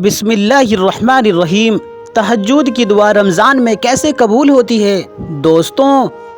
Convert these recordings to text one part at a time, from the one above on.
بسم اللہ الرحمن الرحیم۔ تہجد کی دعا رمضان میں کیسے قبول ہوتی ہے؟ دوستوں،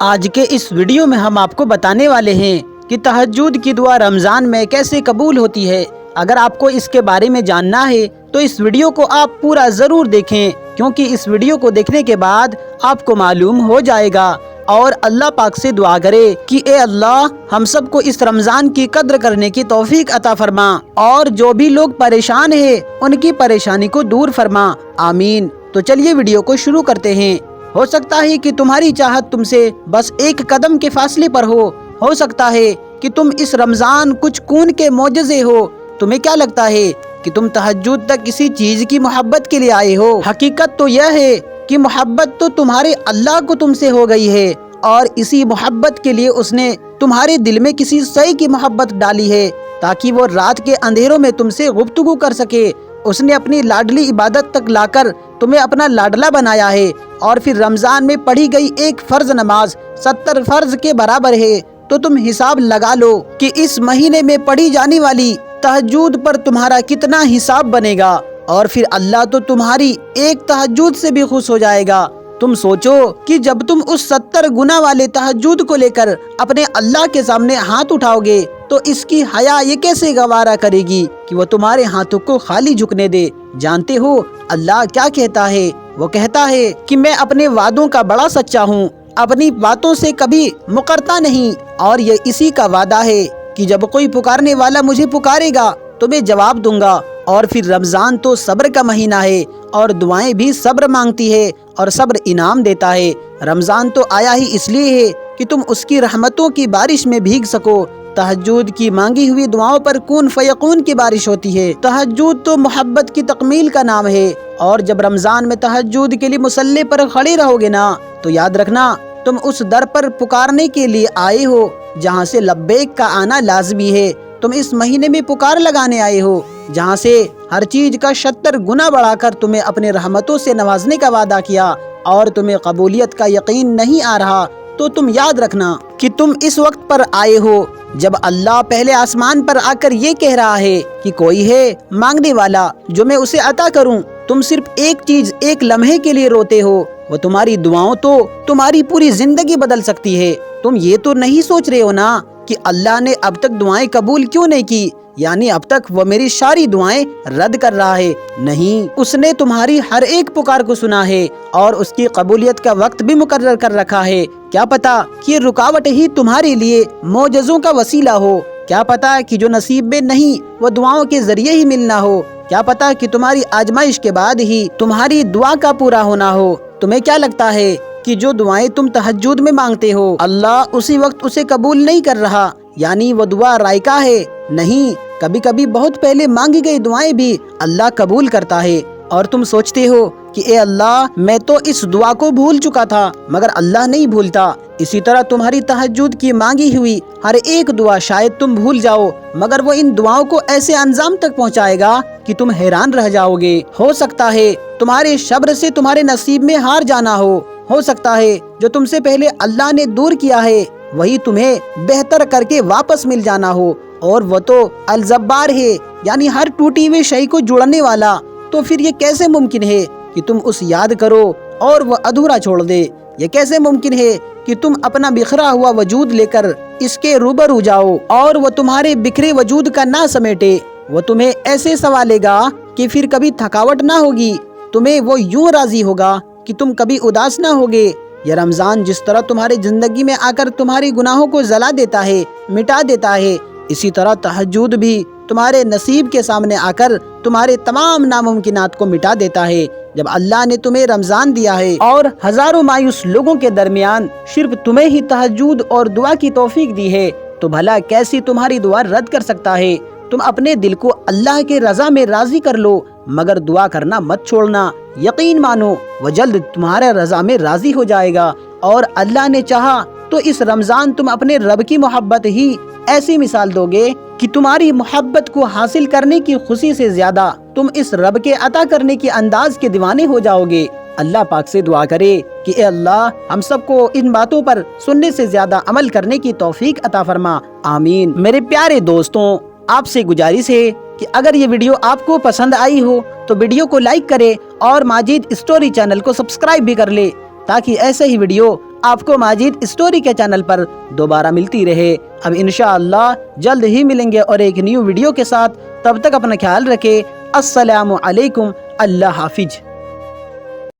آج کے اس ویڈیو میں ہم آپ کو بتانے والے ہیں کہ تہجد کی دعا رمضان میں کیسے قبول ہوتی ہے۔ اگر آپ کو اس کے بارے میں جاننا ہے تو اس ویڈیو کو آپ پورا ضرور دیکھیں، کیونکہ اس ویڈیو کو دیکھنے کے بعد آپ کو معلوم ہو جائے گا، اور اللہ پاک سے دعا کرے کہ اے اللہ، ہم سب کو اس رمضان کی قدر کرنے کی توفیق عطا فرما، اور جو بھی لوگ پریشان ہیں ان کی پریشانی کو دور فرما، آمین۔ تو چلیے ویڈیو کو شروع کرتے ہیں۔ ہو سکتا ہے کہ تمہاری چاہت تم سے بس ایک قدم کے فاصلے پر ہو سکتا ہے کہ تم اس رمضان کچھ کون کے معجزے ہو۔ تمہیں کیا لگتا ہے کہ تم تہجد تک کسی چیز کی محبت کے لیے آئے ہو؟ حقیقت تو یہ ہے کہ محبت تو تمہارے اللہ کو تم سے ہو گئی ہے، اور اسی محبت کے لیے اس نے تمہارے دل میں کسی شے کی محبت ڈالی ہے تاکہ وہ رات کے اندھیروں میں تم سے گفتگو کر سکے۔ اس نے اپنی لاڈلی عبادت تک لا کر تمہیں اپنا لاڈلا بنایا ہے، اور پھر رمضان میں پڑھی گئی ایک فرض نماز 70 فرض کے برابر ہے۔ تو تم حساب لگا لو کہ اس مہینے میں پڑھی جانے والی تہجد پر تمہارا کتنا حساب بنے گا، اور پھر اللہ تو تمہاری ایک تہجد سے بھی خوش ہو جائے گا۔ تم سوچو کہ جب تم اس 70 گنا والے تہجد کو لے کر اپنے اللہ کے سامنے ہاتھ اٹھاؤ گے تو اس کی حیا یہ کیسے گوارا کرے گی کہ وہ تمہارے ہاتھوں کو خالی جھکنے دے؟ جانتے ہو اللہ کیا کہتا ہے؟ وہ کہتا ہے کہ میں اپنے وعدوں کا بڑا سچا ہوں، اپنی باتوں سے کبھی مکرتا نہیں، اور یہ اسی کا وعدہ ہے کہ جب کوئی پکارنے والا مجھے پکارے گا تو میں جواب دوں گا۔ اور پھر رمضان تو صبر کا مہینہ ہے، اور دعائیں بھی صبر مانگتی ہے، اور صبر انعام دیتا ہے۔ رمضان تو آیا ہی اس لیے ہے کہ تم اس کی رحمتوں کی بارش میں بھیگ سکو۔ تہجد کی مانگی ہوئی دعاؤں پر کون فیقون کی بارش ہوتی ہے۔ تہجد تو محبت کی تکمیل کا نام ہے، اور جب رمضان میں تہجد کے لیے مصلی پر کھڑے رہو گے نا تو یاد رکھنا تم اس در پر پکارنے کے لیے آئے ہو جہاں سے لبیک کا آنا لازمی ہے۔ تم اس مہینے میں پکار لگانے آئے ہو جہاں سے ہر چیز کا 70 گنا بڑھا کر تمہیں اپنے رحمتوں سے نوازنے کا وعدہ کیا، اور تمہیں قبولیت کا یقین نہیں آ رہا۔ تو تم یاد رکھنا کہ تم اس وقت پر آئے ہو جب اللہ پہلے آسمان پر آ کر یہ کہہ رہا ہے کہ کوئی ہے مانگنے والا جو میں اسے عطا کروں۔ تم صرف ایک چیز ایک لمحے کے لیے روتے ہو، وہ تمہاری دعاؤں تو تمہاری پوری زندگی بدل سکتی ہے۔ تم یہ تو نہیں سوچ رہے ہو نا کہ اللہ نے اب تک دعائیں قبول کیوں نہیں کی، یعنی اب تک وہ میری ساری دعائیں رد کر رہا ہے؟ نہیں، اس نے تمہاری ہر ایک پکار کو سنا ہے، اور اس کی قبولیت کا وقت بھی مقرر کر رکھا ہے۔ کیا پتا کہ رکاوٹ ہی تمہارے لیے معجزوں کا وسیلہ ہو؟ کیا پتا کہ جو نصیب میں نہیں وہ دعاؤں کے ذریعے ہی ملنا ہو؟ کیا پتا کہ تمہاری آزمائش کے بعد ہی تمہاری دعا کا پورا ہونا ہو؟ تمہیں کیا لگتا ہے کہ جو دعائیں تم تہجد میں مانگتے ہو اللہ اسی وقت اسے قبول نہیں کر رہا، یعنی وہ دعا رائقہ ہے؟ نہیں، کبھی کبھی بہت پہلے مانگی گئی دعائیں بھی اللہ قبول کرتا ہے، اور تم سوچتے ہو کہ اے اللہ، میں تو اس دعا کو بھول چکا تھا، مگر اللہ نہیں بھولتا۔ اسی طرح تمہاری تہجد کی مانگی ہوئی ہر ایک دعا شاید تم بھول جاؤ، مگر وہ ان دعاؤں کو ایسے انجام تک پہنچائے گا کہ تم حیران رہ جاؤ گے۔ ہو سکتا ہے تمہارے صبر سے تمہارے نصیب میں ہار جانا ہو سکتا ہے جو تم سے پہلے اللہ نے دور کیا ہے وہی تمہیں بہتر کر کے واپس مل جانا ہو، اور وہ تو الجبار ہے، یعنی ہر ٹوٹی ہوئی شے کو جوڑنے والا۔ تو پھر یہ کیسے ممکن ہے کہ تم اس یاد کرو اور وہ ادھورا چھوڑ دے؟ یہ کیسے ممکن ہے کہ تم اپنا بکھرا ہوا وجود لے کر اس کے روبرو جاؤ اور وہ تمہارے بکھرے وجود کا نہ سمیٹے؟ وہ تمہیں ایسے سنبھالے گا کہ پھر کبھی تھکاوٹ نہ ہوگی، تمہیں وہ یوں راضی ہوگا کہ تم کبھی اداس نہ ہوگے۔ یہ رمضان جس طرح تمہاری زندگی میں آ کر تمہاری گناہوں کو جلا دیتا ہے، مٹا دیتا ہے، اسی طرح تہجد بھی تمہارے نصیب کے سامنے آ کر تمہارے تمام ناممکنات کو مٹا دیتا ہے۔ جب اللہ نے تمہیں رمضان دیا ہے اور ہزاروں مایوس لوگوں کے درمیان صرف تمہیں ہی تہجد اور دعا کی توفیق دی ہے، تو بھلا کیسی تمہاری دعا رد کر سکتا ہے؟ تم اپنے دل کو اللہ کے رضا میں راضی کر لو، مگر دعا کرنا مت چھوڑنا۔ یقین مانو وہ جلد تمہارے رضا میں راضی ہو جائے گا، اور اللہ نے چاہا تو اس رمضان تم اپنے رب کی محبت ہی ایسی مثال دو گے کہ تمہاری محبت کو حاصل کرنے کی خوشی سے زیادہ تم اس رب کے عطا کرنے کے انداز کے دیوانے ہو جاؤ گے۔ اللہ پاک سے دعا کرے کہ اے اللہ، ہم سب کو ان باتوں پر سننے سے زیادہ عمل کرنے کی توفیق عطا فرما، آمین۔ میرے پیارے دوستوں، آپ سے گزارش ہے کہ اگر یہ ویڈیو آپ کو پسند آئی ہو تو ویڈیو کو لائک کرے اور ماجد اسٹوری چینل کو سبسکرائب بھی کر لے، تاکہ ایسے ہی ویڈیو آپ کو ماجد اسٹوری کے چینل پر دوبارہ ملتی رہے۔ اب انشاءاللہ جلد ہی ملیں گے اور ایک نیو ویڈیو کے ساتھ، تب تک اپنا خیال رکھے۔ السلام علیکم، اللہ حافظ۔